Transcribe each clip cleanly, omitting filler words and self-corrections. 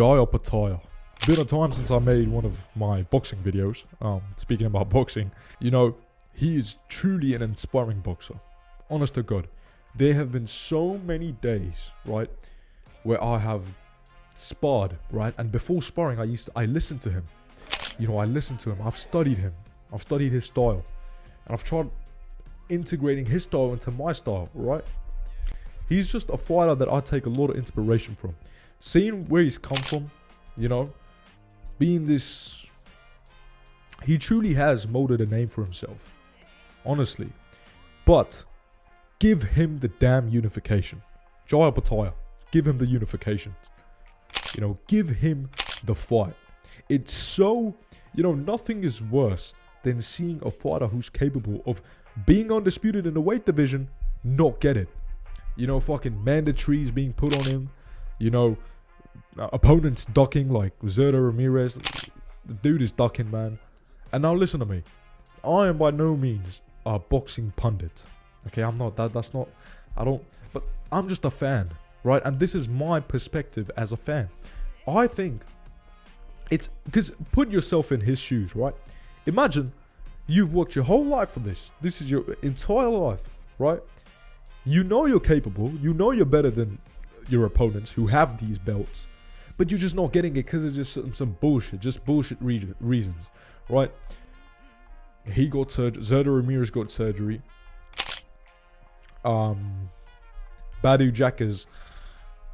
Opetaia. Been a time since I made one of my boxing videos. Speaking about boxing, you know, he is truly an inspiring boxer. Honest to God. There have been so many days, right, where I have sparred, right? And before sparring, I listened to him. You know, I listened to him. I've studied him. I've studied his style. And I've tried integrating his style into my style, right? He's just a fighter that I take a lot of inspiration from. Seeing where he's come from, you know, being this... He truly has molded a name for himself. Honestly. But give him the damn unification. Opetaia. Give him the unification. You know, give him the fight. It's so... You know, nothing is worse than seeing a fighter who's capable of being undisputed in the weight division, not get it. You know, fucking mandatories being put on him. You know, opponents ducking like Zerda Ramirez. The dude is ducking, man. And now listen to me. I am by no means a boxing pundit. Okay, I'm not. That's not... I don't... But I'm just a fan, right? And this is my perspective as a fan. I think it's... Because put yourself in his shoes, right? Imagine you've worked your whole life for this. This is your entire life, right? You know you're capable. You know you're better than your opponents who have these belts. But you're just not getting it because of just some bullshit. Just bullshit reasons, right? He got surgery. Zerda Ramirez got surgery. Badu Jack is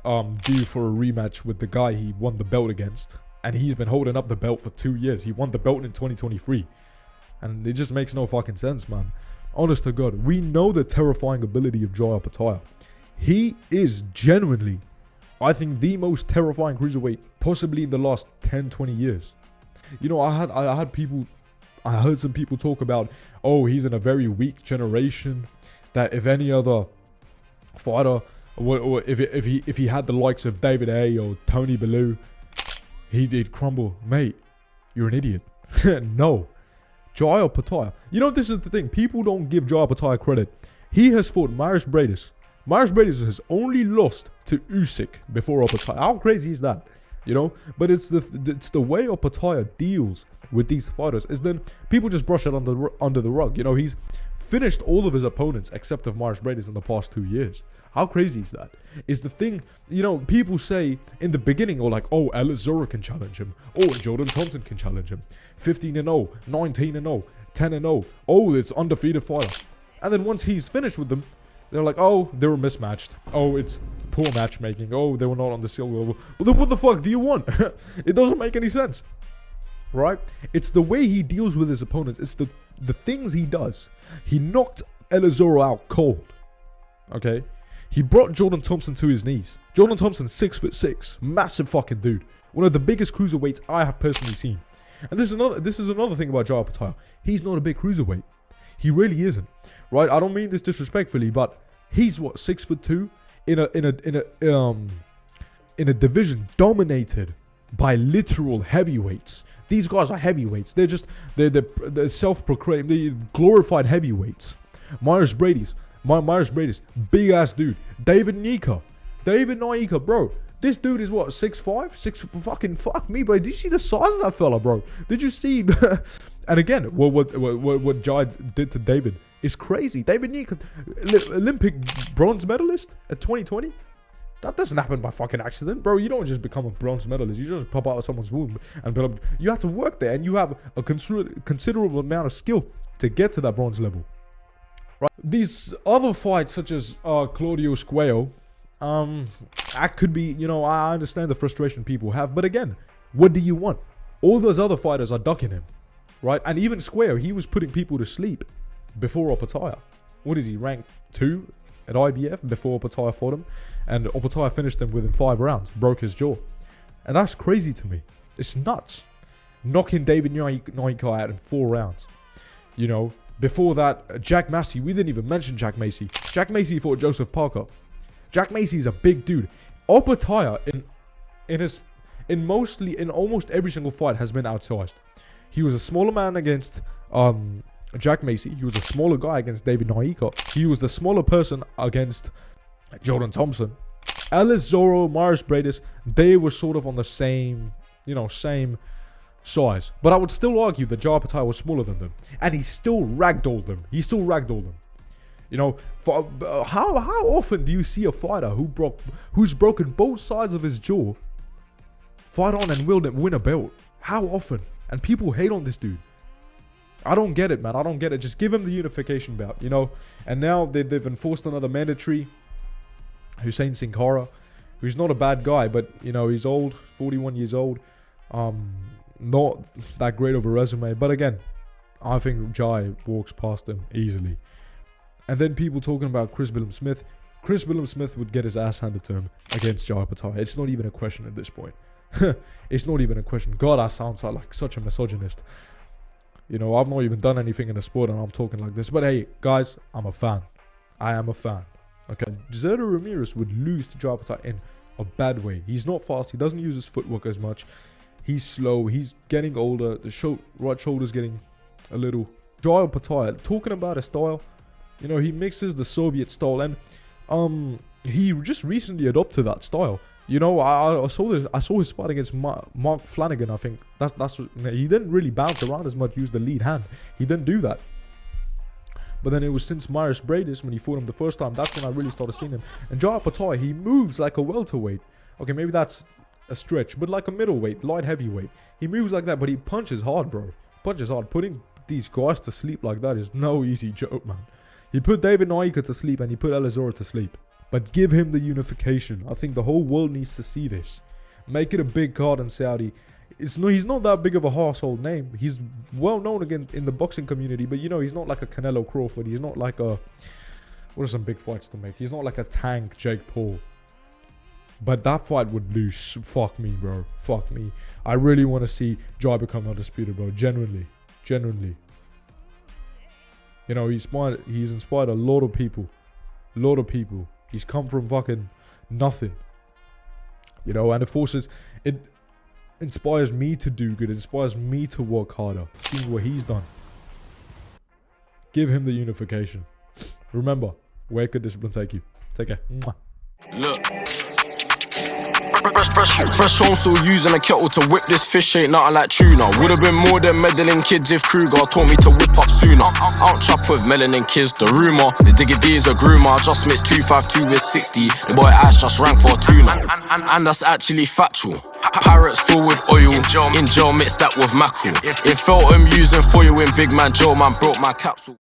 due for a rematch with the guy he won the belt against. And he's been holding up the belt for 2 years. He won the belt in 2023. And it just makes no fucking sense, man. Honest to God, we know the terrifying ability of Opetaia. He is genuinely, I think, the most terrifying cruiserweight possibly in the last 10, 20 years. You know, I heard some people talk about, oh, he's in a very weak generation. That if any other fighter, or if he had the likes of David A or Tony Bellew, he did crumble. Mate, you're an idiot. No. Opetaia. You know, this is the thing. People don't give Opetaia credit. He has fought Marius Bradis. Marius Bradis has only lost to Usyk before Opetaia. How crazy is that? You know? But it's the way Opetaia deals with these fighters. Is then people just brush it under the rug. You know, he's finished all of his opponents except of Marius Bradis in the past 2 years. How crazy is that? Is the thing, you know, people say in the beginning, or like, oh, Elizora can challenge him. Oh, Jordan Thompson can challenge him. 15-0, 19-0, 10-0. Oh, it's undefeated fighter. And then once he's finished with them, they're like, oh, they were mismatched. Oh, it's poor matchmaking. Oh, they were not on the skill level. Well, then what the fuck do you want? It doesn't make any sense. Right? It's the way he deals with his opponents. It's the things he does. He knocked Elizora out cold. Okay? He brought Jordan Thompson to his knees. Jordan Thompson, 6'6", massive fucking dude. One of the biggest cruiserweights I have personally seen. And this is another thing about Opetaia. He's not a big cruiserweight. He really isn't. Right? I don't mean this disrespectfully, but he's what, 6'2", in a division dominated by literal heavyweights. These guys are heavyweights. They're self-proclaimed, they're glorified heavyweights. Marius Bradis, big ass dude. David Naika, bro. This dude is what, 6'5"? Fucking fuck me, bro. Did you see the size of that fella, bro? Did you see? And again, what Jai did to David is crazy. David Naika, Olympic bronze medalist at 2020. That doesn't happen by fucking accident, bro. You don't just become a bronze medalist. You just pop out of someone's womb and build up. You have to work there, and you have a considerable amount of skill to get to that bronze level. Right. These other fights, such as Claudio Squeo, that could be, you know, I understand the frustration people have, but again, what do you want? All those other fighters are ducking him, right? And even Squeo, he was putting people to sleep before Opetaia. What is he, ranked 2 at IBF before Opetaia fought him? And Opetaia finished him within 5 rounds, broke his jaw. And that's crazy to me. It's nuts. Knocking David Naika out in 4 rounds. You know, before that, Jack Massey. We didn't even mention Jack Massey. Jack Massey fought Joseph Parker. Jack Massey is a big dude. Opetaia in almost every single fight has been outsized. He was a smaller man against Jack Massey. He was a smaller guy against David Naika. He was the smaller person against Jordan Thompson. Ellis Zorro, Maurice Bradis, they were sort of on the same, same size. But I would still argue that Jai Opetaia was smaller than them. And he still ragdolled them. How often do you see a fighter who's broken both sides of his jaw fight on and win a belt? How often? And people hate on this dude. I don't get it, man. I don't get it. Just give him the unification bout, And now they've enforced another mandatory. Hussein Sin Cara, who's not a bad guy, but, he's old, 41 years old. Not that great of a resume. But again, I think Jai walks past him easily. And then people talking about Chris Billam Smith. Chris Billam Smith would get his ass handed to him against Jai Opetaia. It's not even a question at this point. It's not even a question. God, I sound like such a misogynist. I've not even done anything in the sport and I'm talking like this. But hey, guys, I'm a fan. I am a fan. Okay, Zerto Ramirez would lose to Jai Opetaia in a bad way. He's not fast. He doesn't use his footwork as much. He's slow. He's getting older. The right shoulder's getting a little... Jai Opetaia, talking about his style, he mixes the Soviet style and he just recently adopted that style. I saw his fight against Mark Flanagan. I think that's he didn't really bounce around as much, use the lead hand. He didn't do that. But then it was since Maurice Bradis, when he fought him the first time, that's when I really started seeing him. And Jai Opetaia, he moves like a welterweight. Okay, maybe that's a stretch, but like a middleweight, light heavyweight. He moves like that, but he punches hard, bro. Punches hard. Putting these guys to sleep like that is no easy joke, man. He put David Naika to sleep and he put Ellis Zorro to sleep. But give him the unification. I think the whole world needs to see this. Make it a big card in Saudi. He's not that big of a household name. He's well known again in the boxing community, but he's not like a Canelo Crawford. He's not like a... What are some big fights to make? He's not like a Tank Jake Paul. But that fight would lose. Fuck me, bro. Fuck me. I really want to see Jai become undisputed, bro. Genuinely. He's inspired a lot of people. He's come from fucking nothing. And it inspires me to do good. It inspires me to work harder. Seeing what he's done. Give him the unification. Remember, where could discipline take you? Take care. Mwah. Look. Fresh home, still using a kettle to whip this fish, ain't nothing like tuna. Would've been more than meddling kids if Kruger taught me to whip up sooner. Out chop with melanin kids, the rumour. The diggity is a groomer, just mixed 252 with 60. The boy Ash just rang for a tuna. And that's actually factual. Pirates full with oil, in jail mixed that with mackerel. It felt I'm using foil when big man Joe man broke my capsule.